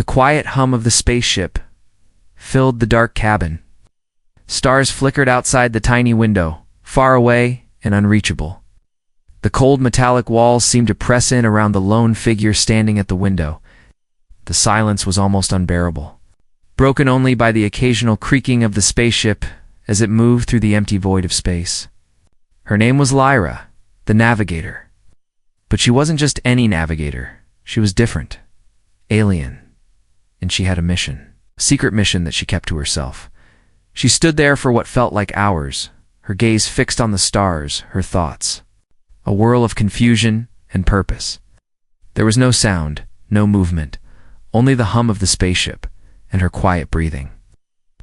The quiet hum of the spaceship filled the dark cabin. Stars flickered outside the tiny window, far away and unreachable. The cold metallic walls seemed to press in around the lone figure standing at the window. The silence was almost unbearable, broken only by the occasional creaking of the spaceship as it moved through the empty void of space. Her name was Lyra, the Navigator. But she wasn't just any navigator. She was different, alien, and she had a mission, a secret mission that she kept to herself. She stood there for what felt like hours, her gaze fixed on the stars, her thoughts, a whirl of confusion and purpose. There was no sound, no movement, only the hum of the spaceship and her quiet breathing.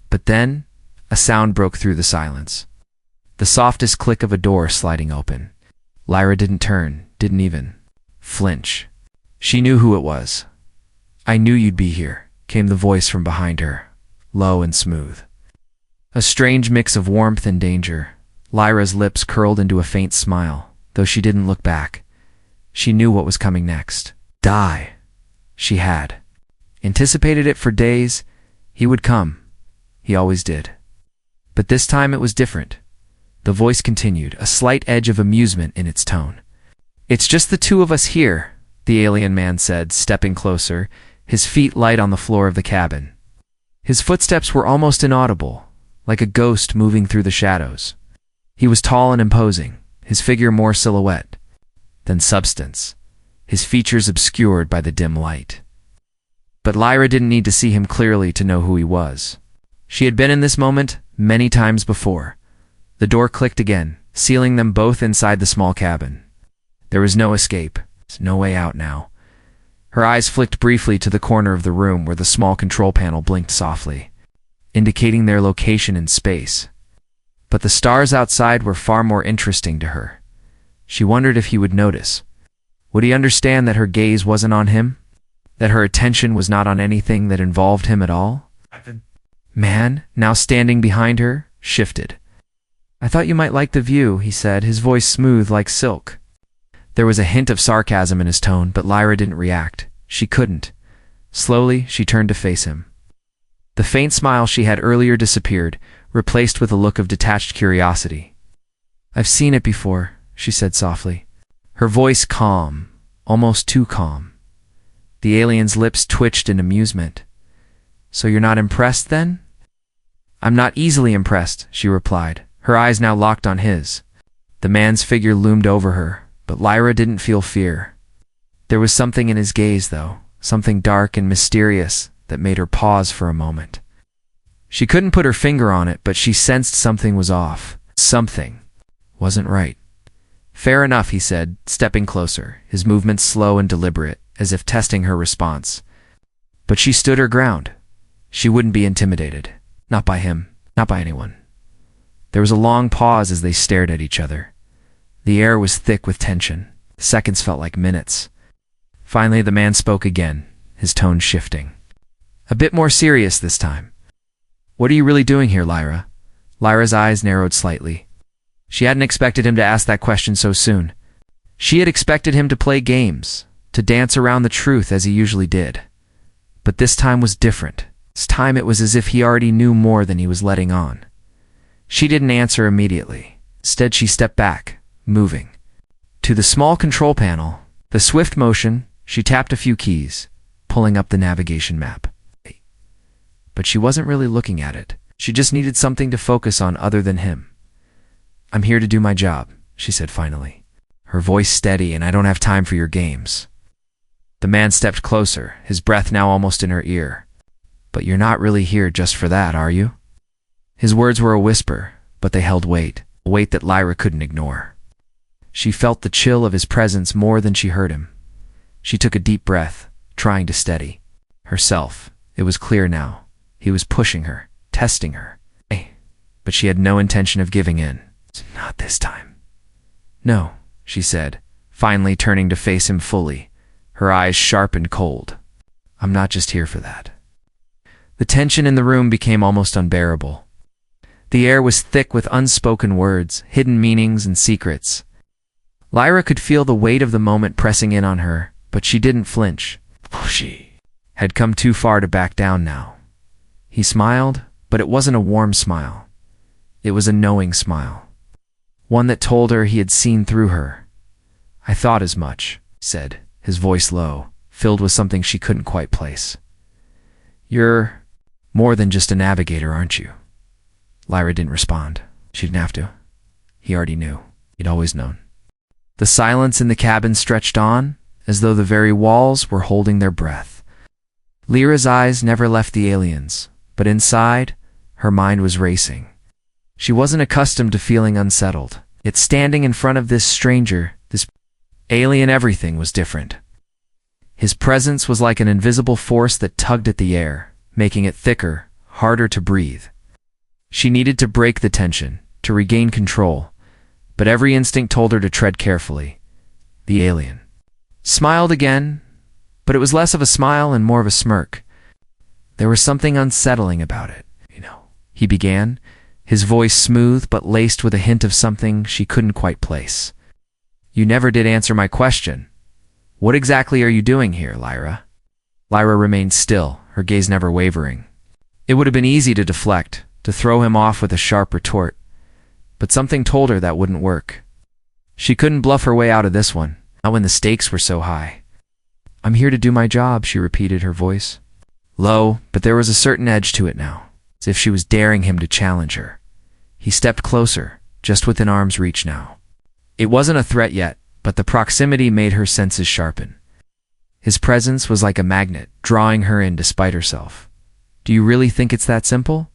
But then, a sound broke through the silence. The softest click of a door sliding open. Lyra didn't turn, didn't even flinch. She knew who it was. "I knew you'd be here," came the voice from behind her, low and smooth. A strange mix of warmth and danger. Lyra's lips curled into a faint smile, though she didn't look back. She knew what was coming next. Die. She had anticipated it for days. He would come. He always did. But this time it was different. The voice continued, a slight edge of amusement in its tone. "It's just the two of us here," the alien man said, stepping closer, his feet light on the floor of the cabin. His footsteps were almost inaudible, like a ghost moving through the shadows. He was tall and imposing, his figure more silhouette than substance, his features obscured by the dim light. But Lyra didn't need to see him clearly to know who he was. She had been in this moment many times before. The door clicked again, sealing them both inside the small cabin. There was no escape, no way out now. Her eyes flicked briefly to the corner of the room where the small control panel blinked softly, indicating their location in space. But the stars outside were far more interesting to her. She wondered if he would notice. Would he understand that her gaze wasn't on him? That her attention was not on anything that involved him at all? Man, now standing behind her, shifted. "I thought you might like the view," he said, his voice smooth like silk. There was a hint of sarcasm in his tone, but Lyra didn't react. She couldn't. Slowly, she turned to face him. The faint smile she had earlier disappeared, replaced with a look of detached curiosity. "I've seen it before," she said softly, her voice calm, almost too calm. The alien's lips twitched in amusement. "So you're not impressed, then?" "I'm not easily impressed," she replied, her eyes now locked on his. The man's figure loomed over her, but Lyra didn't feel fear. There was something in his gaze, though, something dark and mysterious that made her pause for a moment. She couldn't put her finger on it, but she sensed something was off. Something wasn't right. "Fair enough," he said, stepping closer, his movements slow and deliberate, as if testing her response. But she stood her ground. She wouldn't be intimidated. Not by him, not by anyone. There was a long pause as they stared at each other. The air was thick with tension. Seconds felt like minutes. Finally, the man spoke again, his tone shifting. A bit more serious this time. "What are you really doing here, Lyra?" Lyra's eyes narrowed slightly. She hadn't expected him to ask that question so soon. She had expected him to play games, to dance around the truth as he usually did. But this time was different. This time it was as if he already knew more than he was letting on. She didn't answer immediately. Instead, she stepped back, moving. To the small control panel, the swift motion, she tapped a few keys, pulling up the navigation map. But she wasn't really looking at it. She just needed something to focus on other than him. "I'm here to do my job," she said finally, her voice steady, "and I don't have time for your games." The man stepped closer, his breath now almost in her ear. "But you're not really here just for that, are you?" His words were a whisper, but they held weight, a weight that Lyra couldn't ignore. She felt the chill of his presence more than she heard him. She took a deep breath, trying to steady herself. It was clear now. He was pushing her, testing her. But she had no intention of giving in. "Not this time." "No," she said, finally turning to face him fully, her eyes sharp and cold. "I'm not just here for that." The tension in the room became almost unbearable. The air was thick with unspoken words, hidden meanings, and secrets. Lyra could feel the weight of the moment pressing in on her, but she didn't flinch. She had come too far to back down now. He smiled, but it wasn't a warm smile. It was a knowing smile. One that told her he had seen through her. "I thought as much," said, his voice low, filled with something she couldn't quite place. "You're more than just a navigator, aren't you?" Lyra didn't respond. She didn't have to. He already knew. He'd always known. The silence in the cabin stretched on, as though the very walls were holding their breath. Lyra's eyes never left the aliens, but inside, her mind was racing. She wasn't accustomed to feeling unsettled. Yet standing in front of this stranger, this alien, everything was different. His presence was like an invisible force that tugged at the air, making it thicker, harder to breathe. She needed to break the tension, to regain control, but every instinct told her to tread carefully. The alien smiled again, but it was less of a smile and more of a smirk. There was something unsettling about it. He began, his voice smooth but laced with a hint of something she couldn't quite place. "You never did answer my question. What exactly are you doing here, Lyra?" Lyra remained still, her gaze never wavering. It would have been easy to deflect, to throw him off with a sharp retort, but something told her that wouldn't work. She couldn't bluff her way out of this one, not when the stakes were so high. "I'm here to do my job," she repeated, her voice low, but there was a certain edge to it now, as if she was daring him to challenge her. He stepped closer, just within arm's reach now. It wasn't a threat yet, but the proximity made her senses sharpen. His presence was like a magnet, drawing her in despite herself. "Do you really think it's that simple?"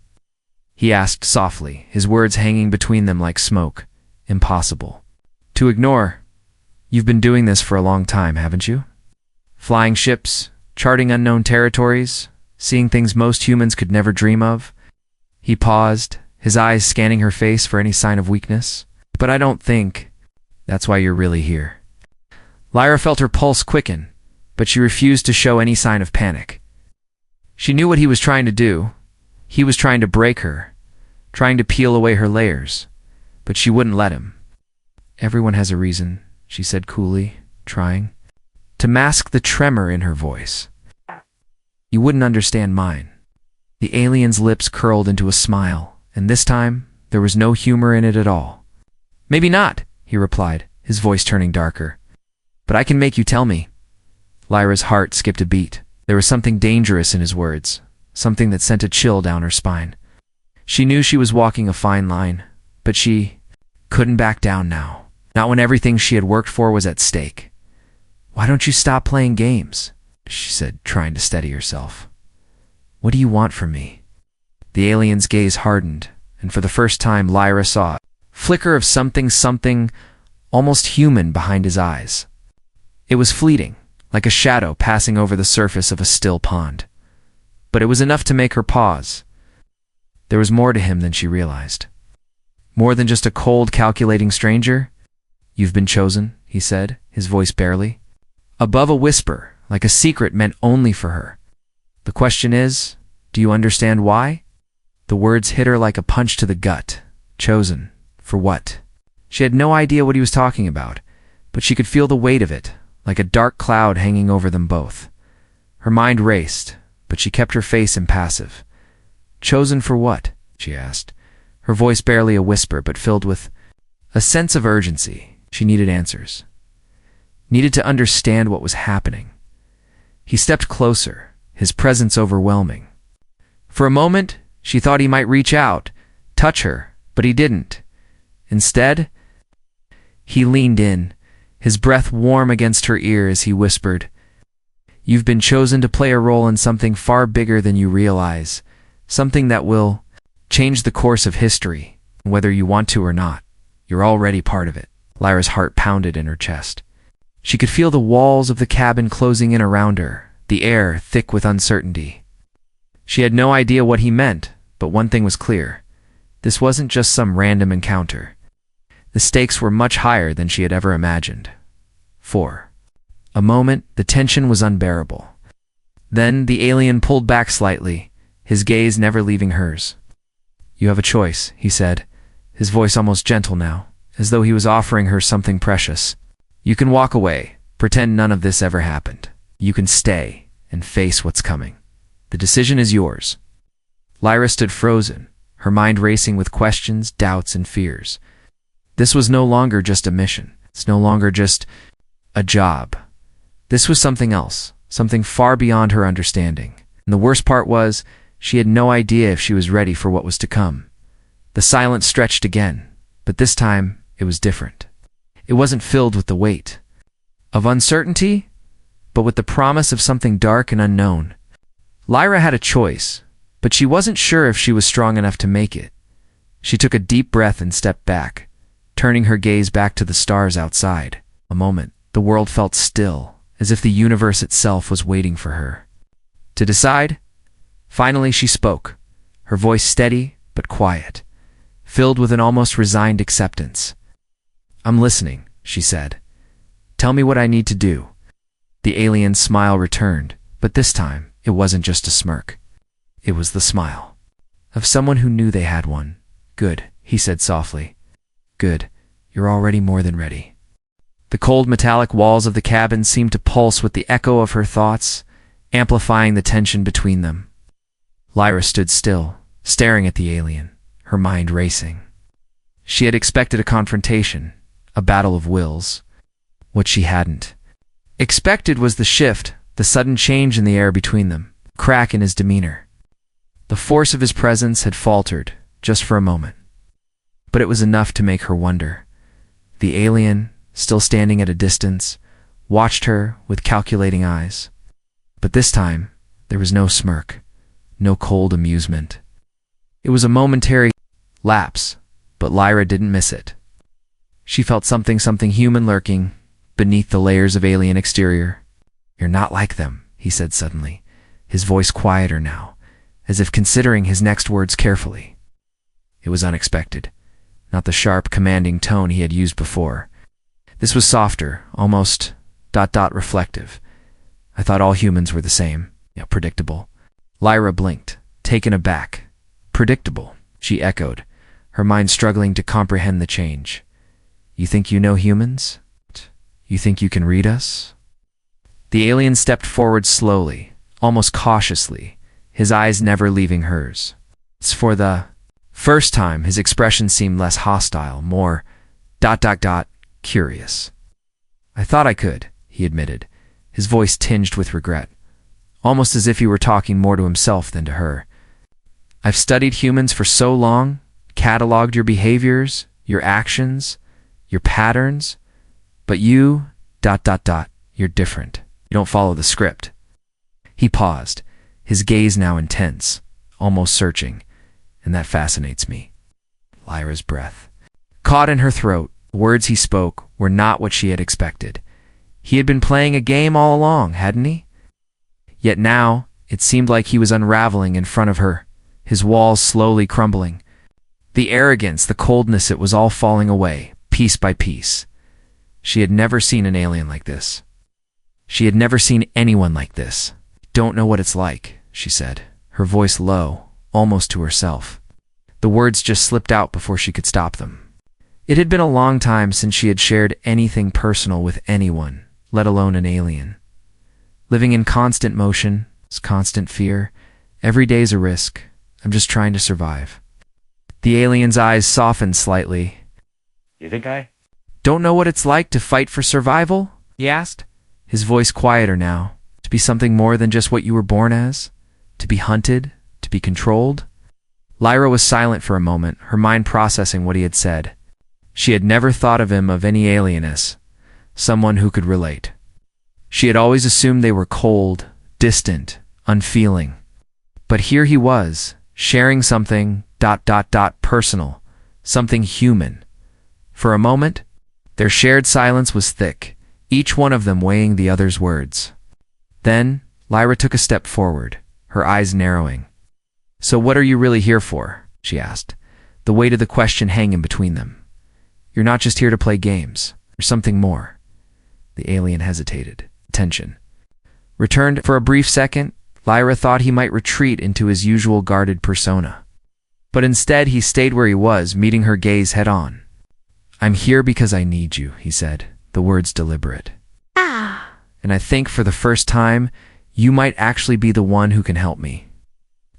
he asked softly, his words hanging between them like smoke. "Impossible to ignore. You've been doing this for a long time, haven't you? Flying ships, charting unknown territories, seeing things most humans could never dream of." He paused, his eyes scanning her face for any sign of weakness. "But I don't think that's why you're really here." Lyra felt her pulse quicken, but she refused to show any sign of panic. She knew what he was trying to do. He was trying to break her, trying to peel away her layers, but she wouldn't let him. "Everyone has a reason," she said coolly, trying to mask the tremor in her voice. "You wouldn't understand mine." The alien's lips curled into a smile, and this time there was no humor in it at all. "Maybe not," he replied, his voice turning darker. "But I can make you tell me." Lyra's heart skipped a beat. There was something dangerous in his words, something that sent a chill down her spine. She knew she was walking a fine line, but she couldn't back down now, not when everything she had worked for was at stake. "Why don't you stop playing games?" she said, trying to steady herself. "What do you want from me?" The alien's gaze hardened, and for the first time Lyra saw a flicker of something almost human behind his eyes. It was fleeting, like a shadow passing over the surface of a still pond. But it was enough to make her pause. There was more to him than she realized. More than just a cold, calculating stranger. "You've been chosen," he said, his voice barely above a whisper, like a secret meant only for her. "The question is, do you understand why?" The words hit her like a punch to the gut. Chosen. For what? She had no idea what he was talking about, but she could feel the weight of it, like a dark cloud hanging over them both. Her mind raced, but she kept her face impassive. "Chosen for what?" she asked, her voice barely a whisper but filled with a sense of urgency. She needed answers. Needed to understand what was happening. He stepped closer, his presence overwhelming. For a moment, she thought he might reach out, touch her, but he didn't. Instead, he leaned in, his breath warm against her ear as he whispered, "You've been chosen to play a role in something far bigger than you realize, something that will change the course of history, whether you want to or not. You're already part of it." Lyra's heart pounded in her chest. She could feel the walls of the cabin closing in around her, the air thick with uncertainty. She had no idea what he meant, but one thing was clear. This wasn't just some random encounter. The stakes were much higher than she had ever imagined. For a moment, the tension was unbearable. Then the alien pulled back slightly, his gaze never leaving hers. "You have a choice," he said, his voice almost gentle now, as though he was offering her something precious. "You can walk away, pretend none of this ever happened. You can stay and face what's coming. The decision is yours. Lyra stood frozen, her mind racing with questions, doubts, and fears. This was no longer just a mission. It's no longer just a job. This was something else, something far beyond her understanding. And the worst part was, she had no idea if she was ready for what was to come. The silence stretched again, but this time it was different. It wasn't filled with the weight of uncertainty, but with the promise of something dark and unknown. Lyra had a choice, but she wasn't sure if she was strong enough to make it. She took a deep breath and stepped back, turning her gaze back to the stars outside. A moment, the world felt still, as if the universe itself was waiting for her to decide. Finally she spoke, her voice steady but quiet, filled with an almost resigned acceptance. "I'm listening," she said. "Tell me what I need to do." The alien's smile returned, but this time it wasn't just a smirk. It was the smile of someone who knew they had one. "Good," he said softly. "Good. You're already more than ready." The cold metallic walls of the cabin seemed to pulse with the echo of her thoughts, amplifying the tension between them. Lyra stood still, staring at the alien, her mind racing. She had expected a confrontation, a battle of wills. What she hadn't expected was the shift, the sudden change in the air between them, crack in his demeanor. The force of his presence had faltered, just for a moment. But it was enough to make her wonder. The alien, still standing at a distance, watched her with calculating eyes. But this time, there was no smirk, no cold amusement. It was a momentary lapse, but Lyra didn't miss it. She felt something human lurking beneath the layers of alien exterior. "You're not like them," he said suddenly, his voice quieter now, as if considering his next words carefully. It was unexpected, not the sharp, commanding tone he had used before. This was softer, almost reflective. "I thought all humans were the same, predictable." Lyra blinked, taken aback. "Predictable," she echoed, her mind struggling to comprehend the change. "You think you know humans? You think you can read us?" The alien stepped forward slowly, almost cautiously, his eyes never leaving hers. For the first time, his expression seemed less hostile, more curious. "I thought I could," he admitted, his voice tinged with regret, almost as if he were talking more to himself than to her. "I've studied humans for so long, cataloged your behaviors, your actions, your patterns, but you, you're different. You don't follow the script." He paused, his gaze now intense, almost searching, and that fascinates me. Lyra's breath caught in her throat. The words he spoke were not what she had expected. He had been playing a game all along, hadn't he? Yet now, it seemed like he was unraveling in front of her, his walls slowly crumbling. The arrogance, the coldness, it was all falling away, piece by piece. She had never seen an alien like this. She had never seen anyone like this. "Don't know what it's like," she said, her voice low, almost to herself. The words just slipped out before she could stop them. It had been a long time since she had shared anything personal with anyone, let alone an alien. Living in constant motion, constant fear, every day's a risk. I'm just trying to survive. The alien's eyes softened slightly. "You think I "Don't know what it's like to fight for survival?" he asked, his voice quieter now. "To be something more than just what you were born as? To be hunted? To be controlled?" Lyra was silent for a moment, her mind processing what he had said. She had never thought of him, of any alien, as someone who could relate. She had always assumed they were cold, distant, unfeeling. But here he was, sharing something personal, something human. For a moment, their shared silence was thick, each one of them weighing the other's words. Then, Lyra took a step forward, her eyes narrowing. "So what are you really here for?" she asked, the weight of the question hanging between them. "You're not just here to play games. There's something more." The alien hesitated. Tension returned. For a brief second, Lyra thought he might retreat into his usual guarded persona. But instead he stayed where he was, meeting her gaze head-on. "I'm here because I need you," he said, the words deliberate. "And I think for the first time, You might actually be the one who can help me.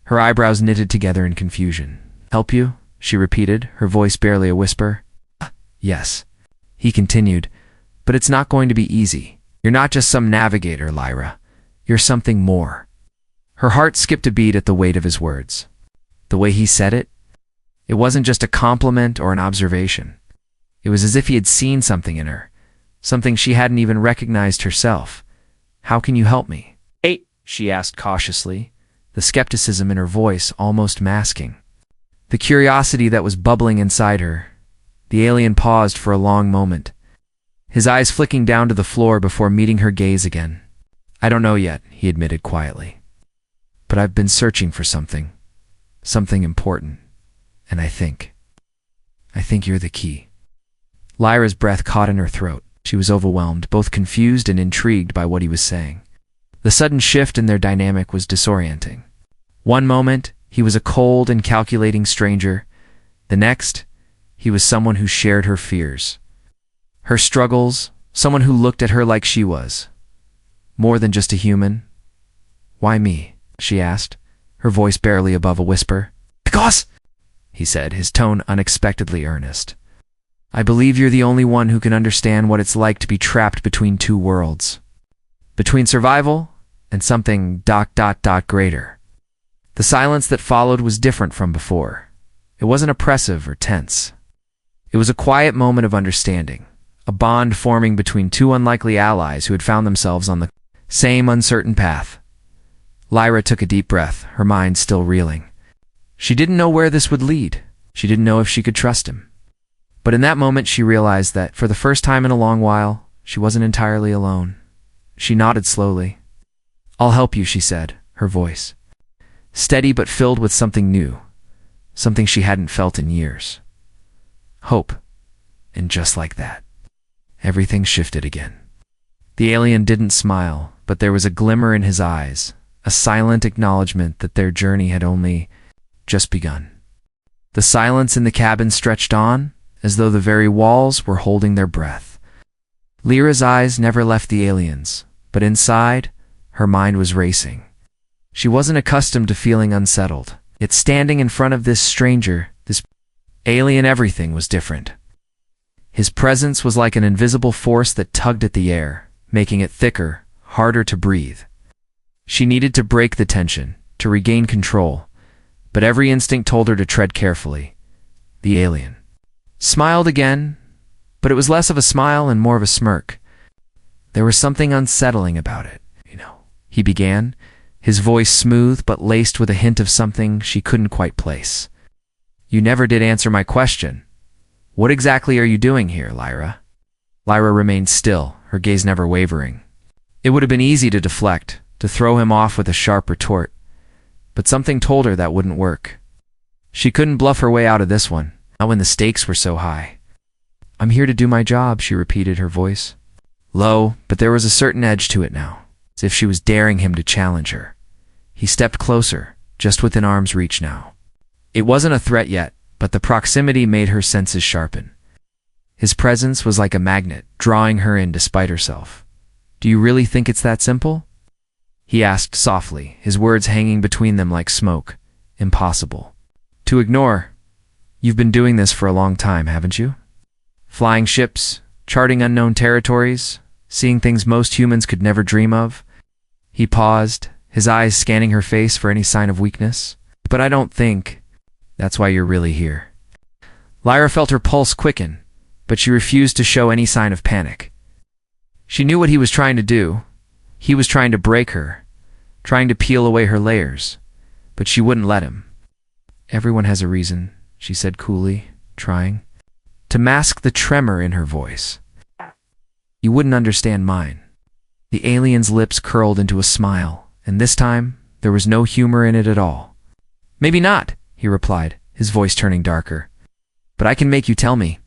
Her eyebrows knitted together in confusion. Help you? She repeated, her voice barely a whisper. Yes. He continued, but it's not going to be easy. You're not just some navigator, Lyra. You're something more. Her heart skipped a beat at the weight of his words. The way he said it, it wasn't just a compliment or an observation. It was as if he had seen something in her, something she hadn't even recognized herself. How can you help me? Hey, she asked cautiously, the skepticism in her voice almost masking the curiosity that was bubbling inside her. The alien paused for a long moment, his eyes flicking down to the floor before meeting her gaze again. I don't know yet, he admitted quietly. But I've been searching for something important, and I think you're the key. Lyra's breath caught in her throat. She was overwhelmed, both confused and intrigued by what he was saying. The sudden shift in their dynamic was disorienting. One moment, he was a cold and calculating stranger. The next, he was someone who shared her fears, her struggles, someone who looked at her like she was more than just a human. Why me? She asked, her voice barely above a whisper. Because, he said, his tone unexpectedly earnest. I believe you're the only one who can understand what it's like to be trapped between two worlds. Between survival and something ... greater. The silence that followed was different from before. It wasn't oppressive or tense. It was a quiet moment of understanding, a bond forming between two unlikely allies who had found themselves on the same uncertain path. Lyra took a deep breath, her mind still reeling. She didn't know where this would lead. She didn't know if she could trust him. But in that moment she realized that, for the first time in a long while, she wasn't entirely alone. She nodded slowly. I'll help you, she said, her voice steady but filled with something new, something she hadn't felt in years. Hope. And just like that, everything shifted again. The alien didn't smile, but there was a glimmer in his eyes, a silent acknowledgement that their journey had only just begun. The silence in the cabin stretched on, as though the very walls were holding their breath. Lyra's eyes never left the aliens, but inside, her mind was racing. She wasn't accustomed to feeling unsettled. Yet standing in front of this stranger, this alien, everything was different. His presence was like an invisible force that tugged at the air, making it thicker, harder to breathe. She needed to break the tension, to regain control, but every instinct told her to tread carefully. The alien smiled again, but it was less of a smile and more of a smirk. There was something unsettling about it, he began, his voice smooth but laced with a hint of something she couldn't quite place. You never did answer my question. What exactly are you doing here, Lyra? Lyra remained still, her gaze never wavering. It would have been easy to deflect, to throw him off with a sharp retort, but something told her that wouldn't work. She couldn't bluff her way out of this one, not when the stakes were so high. I'm here to do my job, she repeated, her voice low, but there was a certain edge to it now, as if she was daring him to challenge her. He stepped closer, just within arm's reach now. It wasn't a threat yet, but the proximity made her senses sharpen. His presence was like a magnet, drawing her in despite herself. Do you really think it's that simple? He asked softly, his words hanging between them like smoke. Impossible to ignore. You've been doing this for a long time, haven't you? Flying ships, charting unknown territories, seeing things most humans could never dream of. He paused, his eyes scanning her face for any sign of weakness. But I don't think that's why you're really here. Lyra felt her pulse quicken, but she refused to show any sign of panic. She knew what he was trying to do. He was trying to break her, trying to peel away her layers, but she wouldn't let him. Everyone has a reason, she said coolly, trying to mask the tremor in her voice. You wouldn't understand mine. The alien's lips curled into a smile, and this time there was no humor in it at all. Maybe not, he replied, his voice turning darker. But I can make you tell me.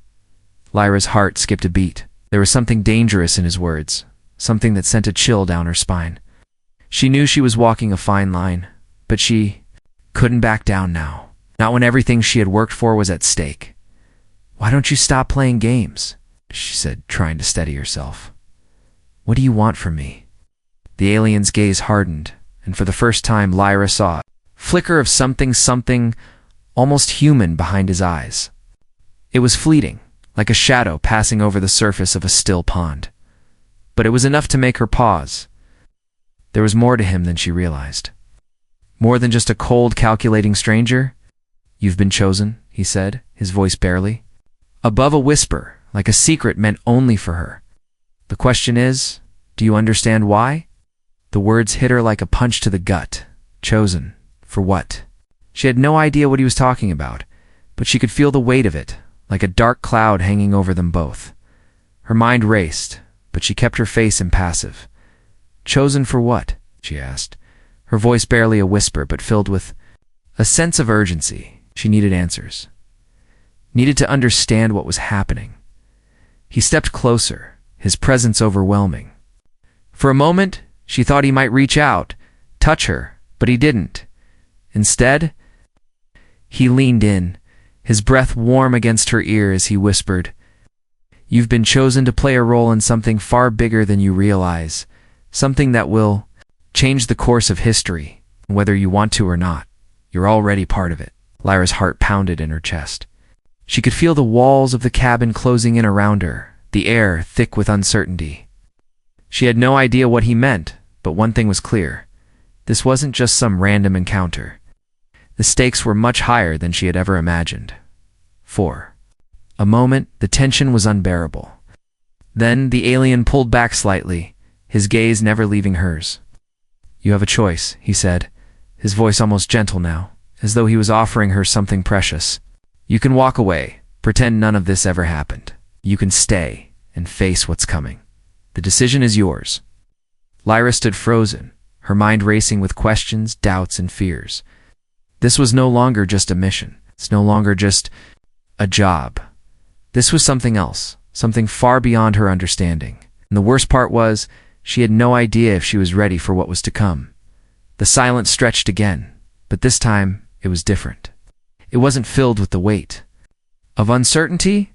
Lyra's heart skipped a beat. There was something dangerous in his words, something that sent a chill down her spine. She knew she was walking a fine line, but she couldn't back down now, not when everything she had worked for was at stake. Why don't you stop playing games? She said, trying to steady herself. What do you want from me? The alien's gaze hardened, and for the first time Lyra saw a flicker of something almost human behind his eyes. It was fleeting, like a shadow passing over the surface of a still pond. But it was enough to make her pause. There was more to him than she realized. More than just a cold, calculating stranger. "You've been chosen," he said, his voice barely above a whisper, like a secret meant only for her. "The question is, do you understand why?" The words hit her like a punch to the gut. Chosen. For what? She had no idea what he was talking about, but she could feel the weight of it, like a dark cloud hanging over them both. Her mind raced, but she kept her face impassive. "Chosen for what?" she asked, her voice barely a whisper but filled with a sense of urgency. She needed answers. Needed to understand what was happening. He stepped closer, his presence overwhelming. For a moment, she thought he might reach out, touch her, but he didn't. Instead, he leaned in, his breath warm against her ear as he whispered, "You've been chosen to play a role in something far bigger than you realize, something that will change the course of history, whether you want to or not. You're already part of it." Lyra's heart pounded in her chest. She could feel the walls of the cabin closing in around her, the air thick with uncertainty. She had no idea what he meant, but one thing was clear. This wasn't just some random encounter. The stakes were much higher than she had ever imagined. For a moment, the tension was unbearable. Then the alien pulled back slightly, his gaze never leaving hers. "You have a choice," he said, his voice almost gentle now, as though he was offering her something precious. "You can walk away, pretend none of this ever happened. You can stay and face what's coming. The decision is yours." Lyra stood frozen, her mind racing with questions, doubts, and fears. This was no longer just a mission. It's no longer just a job. This was something else, something far beyond her understanding. And the worst part was, she had no idea if she was ready for what was to come. The silence stretched again, but this time it was different. It wasn't filled with the weight of uncertainty,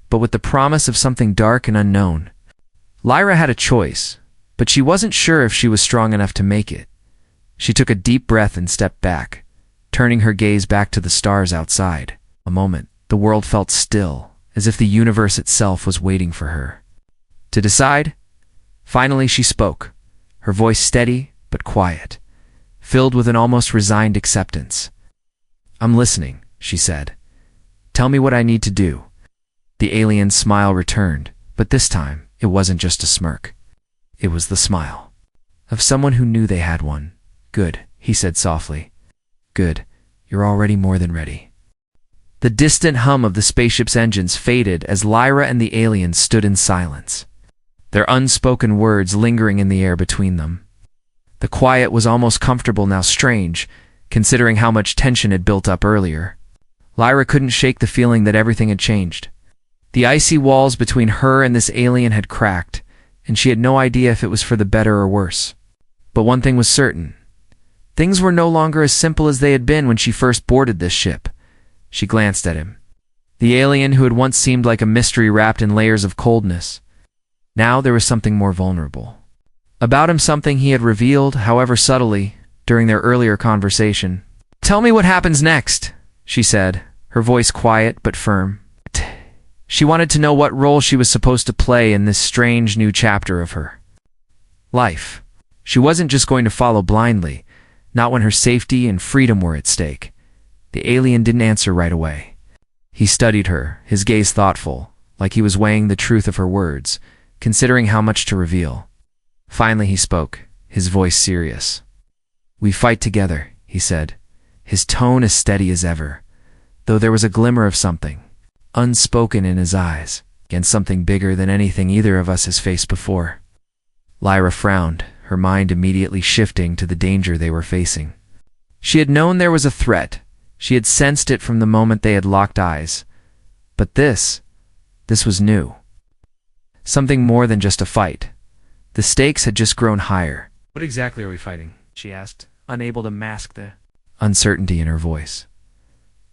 but with the promise of something dark and unknown. Lyra had a choice, but she wasn't sure if she was strong enough to make it. She took a deep breath and stepped back, turning her gaze back to the stars outside. A moment, the world felt still, as if the universe itself was waiting for her to decide. Finally she spoke, her voice steady but quiet, filled with an almost resigned acceptance. "I'm listening," she said. "Tell me what I need to do." The alien's smile returned, but this time it wasn't just a smirk. It was the smile of someone who knew they had one. "Good," he said softly. "Good. You're already more than ready." The distant hum of the spaceship's engines faded as Lyra and the alien stood in silence, their unspoken words lingering in the air between them. The quiet was almost comfortable now, strange, considering how much tension had built up earlier. Lyra couldn't shake the feeling that everything had changed. The icy walls between her and this alien had cracked, and she had no idea if it was for the better or worse. But one thing was certain. Things were no longer as simple as they had been when she first boarded this ship. She glanced at him. The alien who had once seemed like a mystery wrapped in layers of coldness. Now there was something more vulnerable about him, something he had revealed, however subtly, during their earlier conversation. "Tell me what happens next," she said, her voice quiet but firm. She wanted to know what role she was supposed to play in this strange new chapter of her life. She wasn't just going to follow blindly, not when her safety and freedom were at stake. The alien didn't answer right away. He studied her, his gaze thoughtful, like he was weighing the truth of her words, considering how much to reveal. Finally he spoke, his voice serious. "We fight together," he said, his tone as steady as ever, though there was a glimmer of something unspoken in his eyes, against something bigger than anything either of us has faced before. Lyra frowned, her mind immediately shifting to the danger they were facing. She had known there was a threat. She had sensed it from the moment they had locked eyes. But this was new. Something more than just a fight. The stakes had just grown higher. "What exactly are we fighting?" she asked, unable to mask the uncertainty in her voice.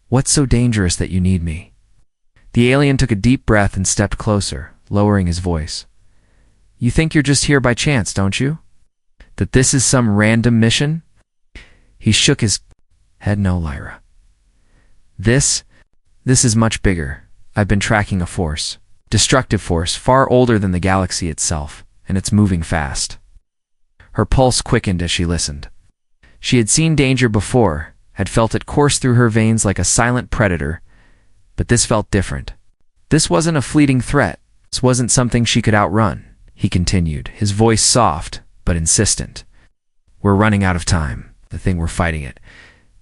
"What's so dangerous that you need me?" The alien took a deep breath and stepped closer, lowering his voice. "You think you're just here by chance, don't you? That this is some random mission? He shook his head. No, Lyra. This is much bigger. I've been tracking a force. Destructive force, far older than the galaxy itself, and it's moving fast. Her pulse quickened as she listened. She had seen danger before, had felt it course through her veins like a silent predator, but this felt different. This wasn't a fleeting threat. This wasn't something she could outrun, he continued, his voice soft but insistent. We're running out of time. The thing we're fighting it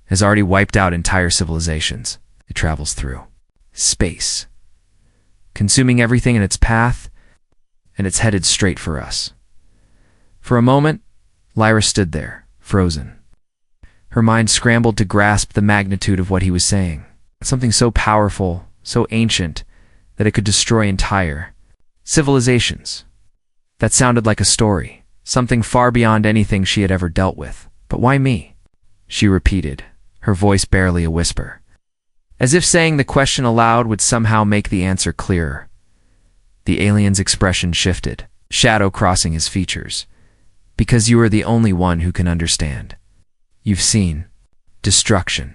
has already wiped out entire civilizations. It travels through space, consuming everything in its path, and it's headed straight for us. For a moment, Lyra stood there, frozen. Her mind scrambled to grasp the magnitude of what he was saying. Something so powerful, so ancient, that it could destroy entire civilizations. That sounded like a story, something far beyond anything she had ever dealt with. But why me? She repeated, her voice barely a whisper, as if saying the question aloud would somehow make the answer clearer. The alien's expression shifted, shadow crossing his features. Because you are the only one who can understand. You've seen destruction.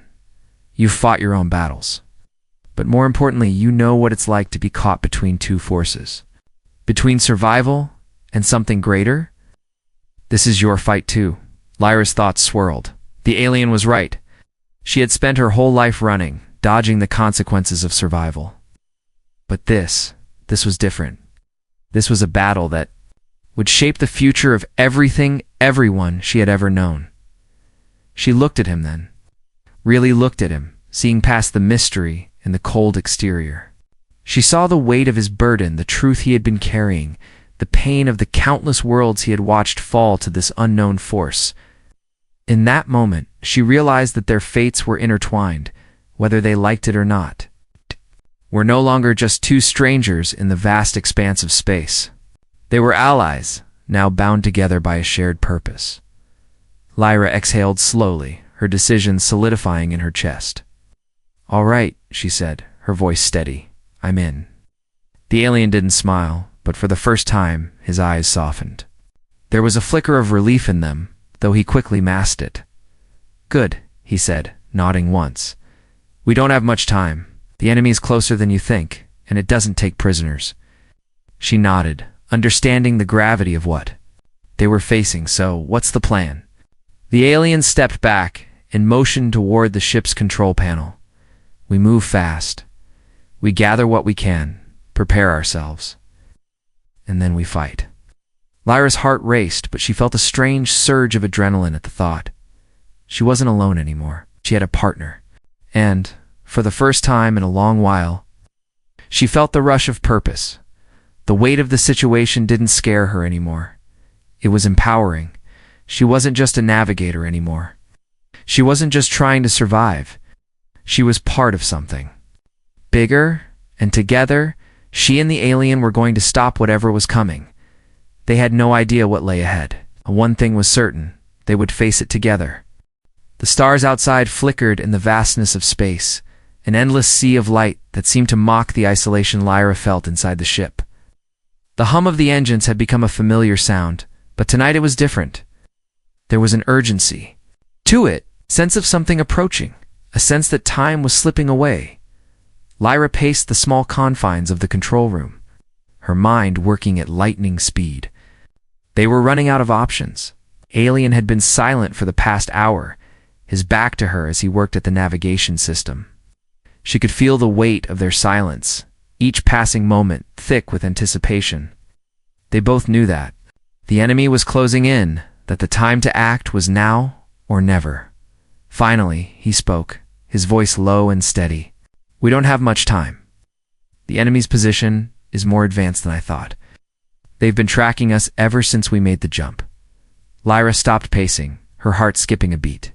You've fought your own battles. But more importantly, you know what it's like to be caught between two forces. Between survival and something greater? This is your fight too. Lyra's thoughts swirled. The alien was right. She had spent her whole life running, dodging the consequences of survival. But this was different. This was a battle that would shape the future of everything, everyone she had ever known. She looked at him then. Really looked at him, seeing past the mystery and the cold exterior. She saw the weight of his burden, the truth he had been carrying, the pain of the countless worlds he had watched fall to this unknown force. In that moment, she realized that their fates were intertwined, whether they liked it or not. Were no longer just two strangers in the vast expanse of space. They were allies, now bound together by a shared purpose. Lyra exhaled slowly, her decision solidifying in her chest. All right, she said, her voice steady. I'm in. The alien didn't smile, but for the first time, his eyes softened. There was a flicker of relief in them, though he quickly masked it. Good, he said, nodding once. We don't have much time. The enemy is closer than you think, and it doesn't take prisoners. She nodded, understanding the gravity of what they were facing. So, what's the plan? The alien stepped back and motioned toward the ship's control panel. We move fast. We gather what we can, prepare ourselves, and then we fight. Lyra's heart raced, but she felt a strange surge of adrenaline at the thought. She wasn't alone anymore. She had a partner. And, for the first time in a long while, she felt the rush of purpose. The weight of the situation didn't scare her anymore. It was empowering. She wasn't just a navigator anymore. She wasn't just trying to survive. She was part of something bigger, and together, she and the alien were going to stop whatever was coming. They had no idea what lay ahead. One thing was certain, they would face it together. The stars outside flickered in the vastness of space, an endless sea of light that seemed to mock the isolation Lyra felt inside the ship. The hum of the engines had become a familiar sound, but tonight it was different. There was an urgency to it, sense of something approaching, a sense that time was slipping away. Lyra paced the small confines of the control room, her mind working at lightning speed. They were running out of options. Alien had been silent for the past hour, his back to her as he worked at the navigation system. She could feel the weight of their silence, each passing moment thick with anticipation. They both knew that the enemy was closing in, that the time to act was now or never. Finally, he spoke, his voice low and steady. We don't have much time. The enemy's position is more advanced than I thought. They've been tracking us ever since we made the jump. Lyra stopped pacing, her heart skipping a beat.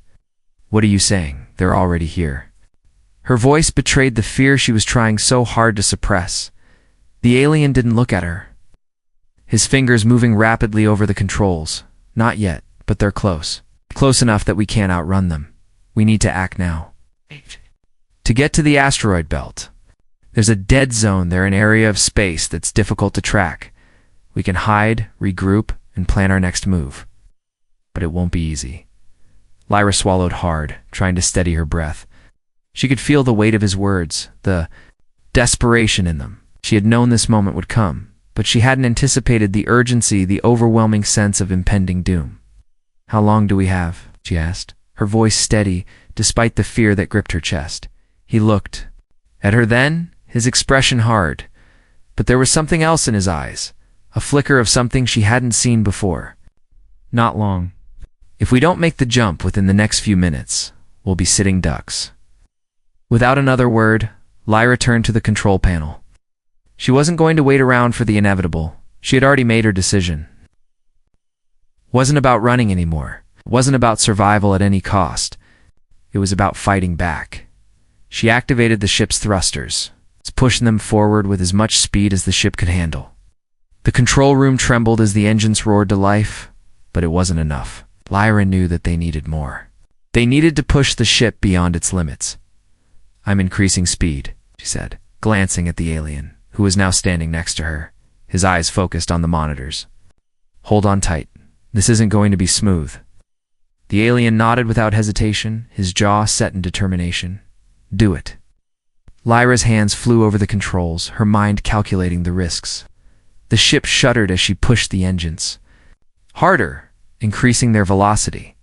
What are you saying? They're already here. Her voice betrayed the fear she was trying so hard to suppress. The alien didn't look at her, his fingers moving rapidly over the controls. Not yet, but they're close. Close enough that we can't outrun them. We need to act now. To get to the asteroid belt. There's a dead zone there, an area of space that's difficult to track. We can hide, regroup, and plan our next move. but it won't be easy. Lyra swallowed hard, trying to steady her breath. She could feel the weight of his words, the desperation in them. She had known this moment would come, but she hadn't anticipated the urgency, the overwhelming sense of impending doom. "How long do we have?" she asked, her voice steady despite the fear that gripped her chest. He looked at her then, his expression hard, but there was something else in his eyes, a flicker of something she hadn't seen before. "Not long. If we don't make the jump within the next few minutes, we'll be sitting ducks." Without another word, Lyra turned to the control panel. She wasn't going to wait around for the inevitable. She had already made her decision. It wasn't about running anymore. It wasn't about survival at any cost. It was about fighting back. She activated the ship's thrusters, pushing them forward with as much speed as the ship could handle. The control room trembled as the engines roared to life, but it wasn't enough. Lyra knew that they needed more. They needed to push the ship beyond its limits. "I'm increasing speed," she said, glancing at the alien, who was now standing next to her, his eyes focused on the monitors. "Hold on tight. This isn't going to be smooth." The alien nodded without hesitation, his jaw set in determination. "Do it." Lyra's hands flew over the controls, her mind calculating the risks. The ship shuddered as she pushed the engines harder, increasing their velocity.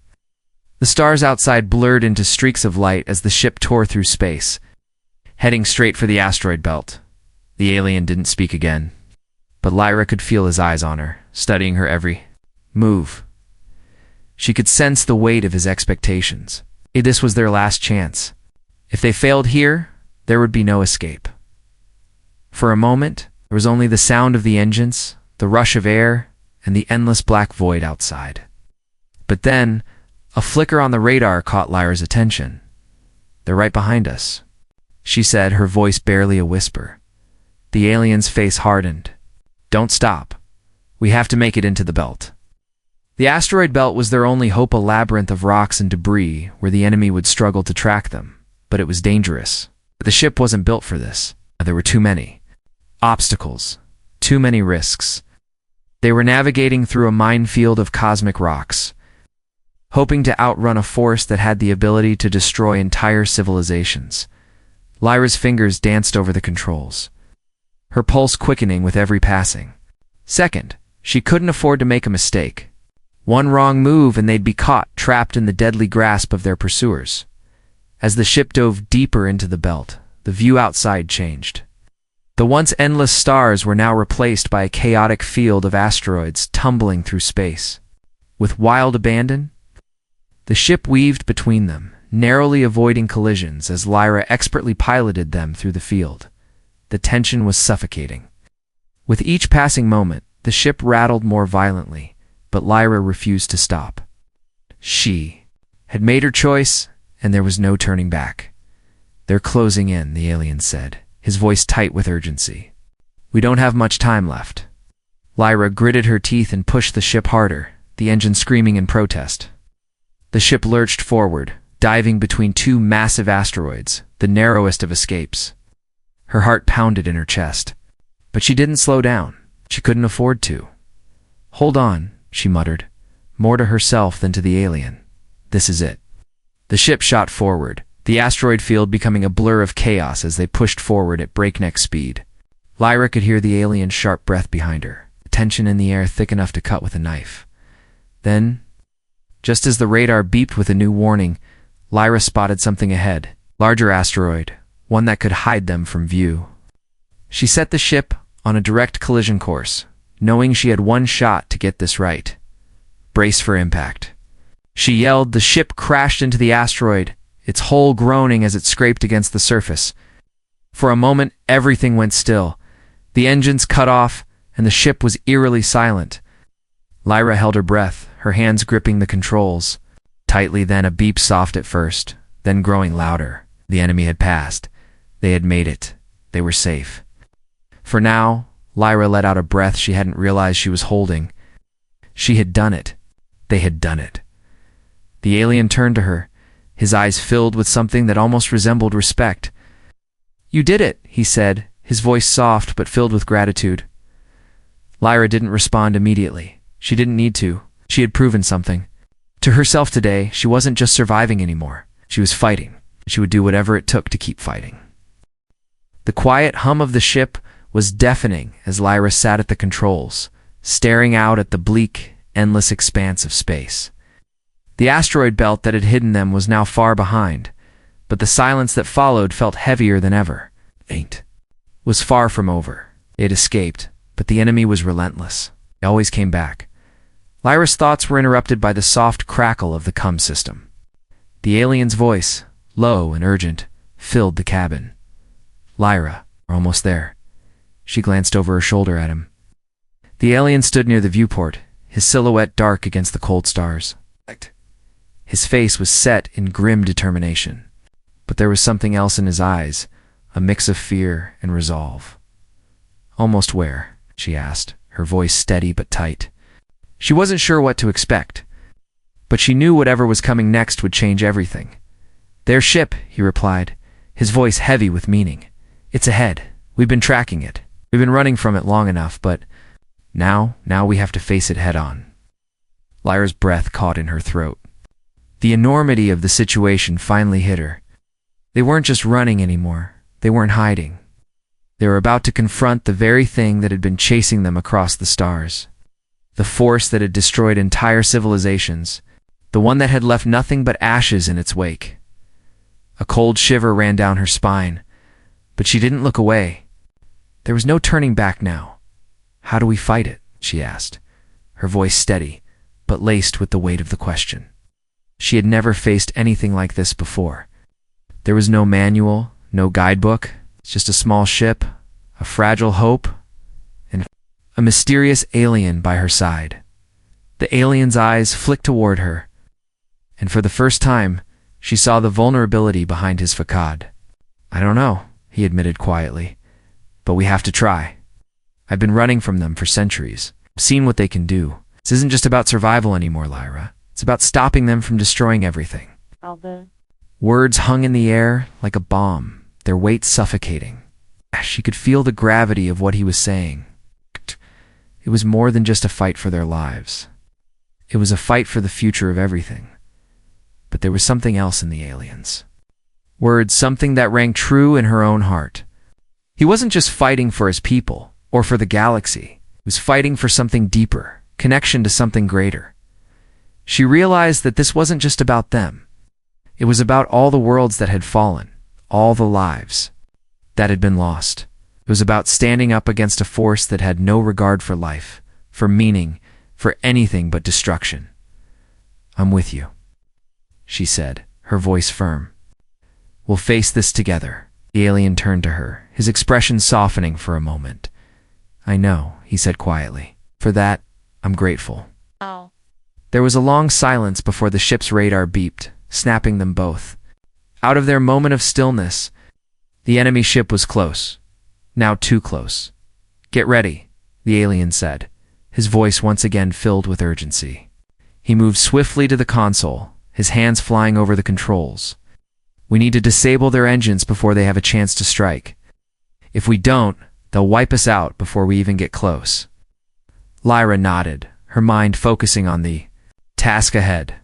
The stars outside blurred into streaks of light as the ship tore through space, heading straight for the asteroid belt. The alien didn't speak again, but Lyra could feel his eyes on her, studying her every move. She could sense the weight of his expectations. This was their last chance. If they failed here, there would be no escape. For a moment, there was only the sound of the engines, the rush of air, and the endless black void outside. But then, a flicker on the radar caught Lyra's attention. "They're right behind us," she said, her voice barely a whisper. The alien's face hardened. "Don't stop. We have to make it into the belt." The asteroid belt was their only hope, a labyrinth of rocks and debris where the enemy would struggle to track them, but it was dangerous. The ship wasn't built for this. There were too many obstacles, too many risks. They were navigating through a minefield of cosmic rocks, hoping to outrun a force that had the ability to destroy entire civilizations. Lyra's fingers danced over the controls, her pulse quickening with every passing second. She couldn't afford to make a mistake. One wrong move and they'd be caught, trapped in the deadly grasp of their pursuers. As the ship dove deeper into the belt, the view outside changed. The once endless stars were now replaced by a chaotic field of asteroids tumbling through space. With wild abandon, the ship weaved between them, narrowly avoiding collisions as Lyra expertly piloted them through the field. The tension was suffocating. With each passing moment, the ship rattled more violently, but Lyra refused to stop. She had made her choice, and there was no turning back. "They're closing in," the alien said, his voice tight with urgency. "We don't have much time left." Lyra gritted her teeth and pushed the ship harder, the engine screaming in protest. The ship lurched forward, diving between two massive asteroids, the narrowest of escapes. Her heart pounded in her chest. But she didn't slow down. She couldn't afford to. "Hold on," she muttered, more to herself than to the alien. "This is it." The ship shot forward, the asteroid field becoming a blur of chaos as they pushed forward at breakneck speed. Lyra could hear the alien's sharp breath behind her, tension in the air thick enough to cut with a knife. Then, just as the radar beeped with a new warning, Lyra spotted something ahead, larger asteroid, one that could hide them from view. She set the ship on a direct collision course, knowing she had one shot to get this right. "Brace for impact." She yelled. The ship crashed into the asteroid, its hull groaning as it scraped against the surface. For a moment, everything went still. The engines cut off, and the ship was eerily silent. Lyra held her breath, her hands gripping the controls tightly, then a beep, soft at first, then growing louder. The enemy had passed. They had made it. They were safe. For now, Lyra let out a breath she hadn't realized she was holding. She had done it. They had done it. The alien turned to her, his eyes filled with something that almost resembled respect. "You did it," he said, his voice soft but filled with gratitude. Lyra didn't respond immediately. She didn't need to. She had proven something. To herself today, she wasn't just surviving anymore. She was fighting. She would do whatever it took to keep fighting. The quiet hum of the ship was deafening as Lyra sat at the controls, staring out at the bleak, endless expanse of space. The asteroid belt that had hidden them was now far behind, but the silence that followed felt heavier than ever. Ain't was far from over. They had escaped, but the enemy was relentless. They always came back. Lyra's thoughts were interrupted by the soft crackle of the comm system. The alien's voice, low and urgent, filled the cabin. Lyra, we're almost there. She glanced over her shoulder at him. The alien stood near the viewport, his silhouette dark against the cold stars. His face was set in grim determination, but there was something else in his eyes, a mix of fear and resolve. Almost where? She asked, her voice steady but tight. She wasn't sure what to expect, but she knew whatever was coming next would change everything. Their ship, he replied, his voice heavy with meaning. It's ahead. We've been tracking it. We've been running from it long enough, but now we have to face it head on. Lyra's breath caught in her throat. The enormity of the situation finally hit her. They weren't just running anymore. They weren't hiding. They were about to confront the very thing that had been chasing them across the stars. The force that had destroyed entire civilizations, the one that had left nothing but ashes in its wake. A cold shiver ran down her spine, but she didn't look away. There was no turning back now. How do we fight it? She asked, her voice steady, but laced with the weight of the question. She had never faced anything like this before. There was no manual, no guidebook, just a small ship, a fragile hope, and a mysterious alien by her side. The alien's eyes flicked toward her, and for the first time, she saw the vulnerability behind his facade. I don't know, he admitted quietly, but we have to try. I've been running from them for centuries. I've seen what they can do. This isn't just about survival anymore, Lyra. It's about stopping them from destroying everything. Words hung in the air like a bomb, their weight suffocating. She could feel the gravity of what he was saying. It was more than just a fight for their lives. It was a fight for the future of everything. But there was something else in the aliens. Words, something that rang true in her own heart. He wasn't just fighting for his people, or for the galaxy. He was fighting for something deeper, connection to something greater. She realized that this wasn't just about them. It was about all the worlds that had fallen, all the lives that had been lost. It was about standing up against a force that had no regard for life, for meaning, for anything but destruction. I'm with you, she said, her voice firm. We'll face this together. The alien turned to her, his expression softening for a moment. I know, he said quietly. For that, I'm grateful. Oh. There was a long silence before the ship's radar beeped, snapping them both. Out of their moment of stillness, the enemy ship was close. Now too close. Get ready, the alien said, his voice once again filled with urgency. He moved swiftly to the console, his hands flying over the controls. We need to disable their engines before they have a chance to strike. If we don't, they'll wipe us out before we even get close. Lyra nodded, her mind focusing on the task ahead.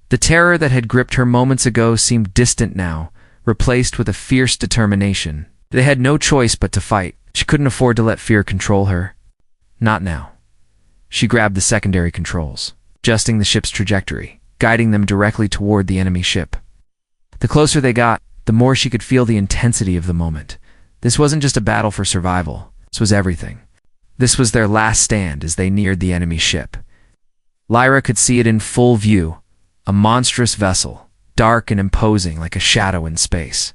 The terror that had gripped her moments ago seemed distant now, replaced with a fierce determination. They had no choice but to fight. She couldn't afford to let fear control her. Not now. She grabbed the secondary controls, adjusting the ship's trajectory, guiding them directly toward the enemy ship. The closer they got, the more she could feel the intensity of the moment. This wasn't just a battle for survival. This was everything. This was their last stand as they neared the enemy ship. Lyra could see it in full view, a monstrous vessel, dark and imposing like a shadow in space.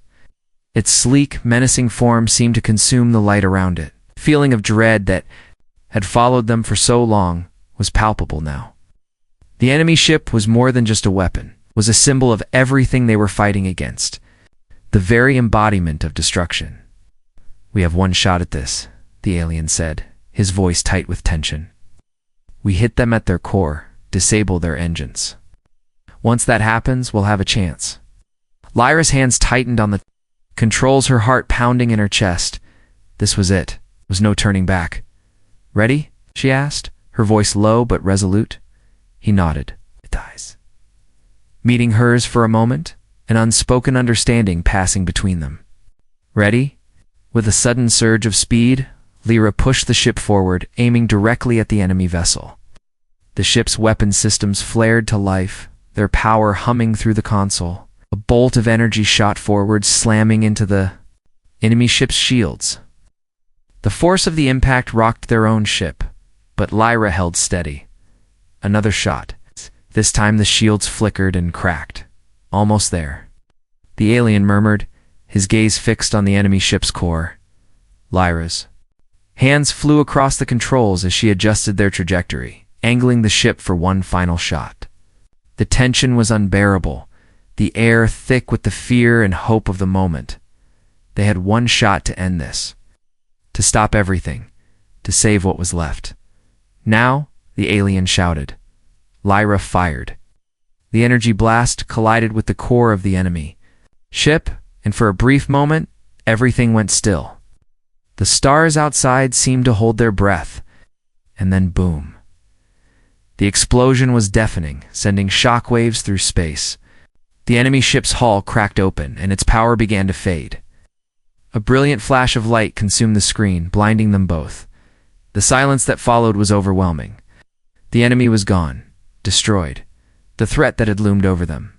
Its sleek, menacing form seemed to consume the light around it. The feeling of dread that had followed them for so long was palpable now. The enemy ship was more than just a weapon, was a symbol of everything they were fighting against, the very embodiment of destruction. We have one shot at this, the alien said, his voice tight with tension. We hit them at their core, disable their engines. Once that happens, we'll have a chance. Lyra's hands tightened on the controls, her heart pounding in her chest. This was it. There was no turning back. Ready? She asked, her voice low but resolute. He nodded. sympathize. Meeting hers for a moment, an unspoken understanding passing between them. Ready? With a sudden surge of speed, Lyra pushed the ship forward, aiming directly at the enemy vessel. The ship's weapon systems flared to life, their power humming through the console. A bolt of energy shot forward, slamming into the enemy ship's shields. The force of the impact rocked their own ship, but Lyra held steady. Another shot. This time the shields flickered and cracked. Almost there. The alien murmured, his gaze fixed on the enemy ship's core. Lyra's hands flew across the controls as she adjusted their trajectory, angling the ship for one final shot. The tension was unbearable, the air thick with the fear and hope of the moment. They had one shot to end this, to stop everything, to save what was left. Now, the alien shouted. Lyra fired. The energy blast collided with the core of the enemy ship, and for a brief moment, everything went still. The stars outside seemed to hold their breath, and then boom. The explosion was deafening, sending shockwaves through space. The enemy ship's hull cracked open, and its power began to fade. A brilliant flash of light consumed the screen, blinding them both. The silence that followed was overwhelming. The enemy was gone, destroyed. The threat that had loomed over them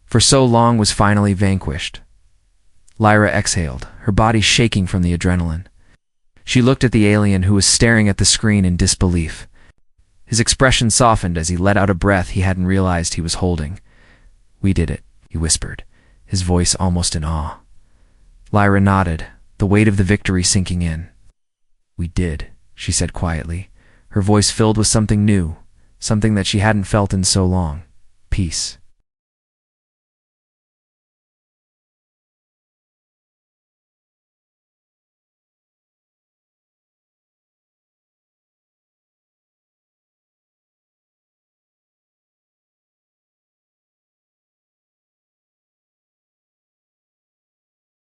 for so long was finally vanquished. Lyra exhaled, her body shaking from the adrenaline. She looked at the alien who was staring at the screen in disbelief. His expression softened as he let out a breath he hadn't realized he was holding. "We did it," he whispered, his voice almost in awe. Lyra nodded, the weight of the victory sinking in. "We did," she said quietly, her voice filled with something new, something that she hadn't felt in so long. Peace.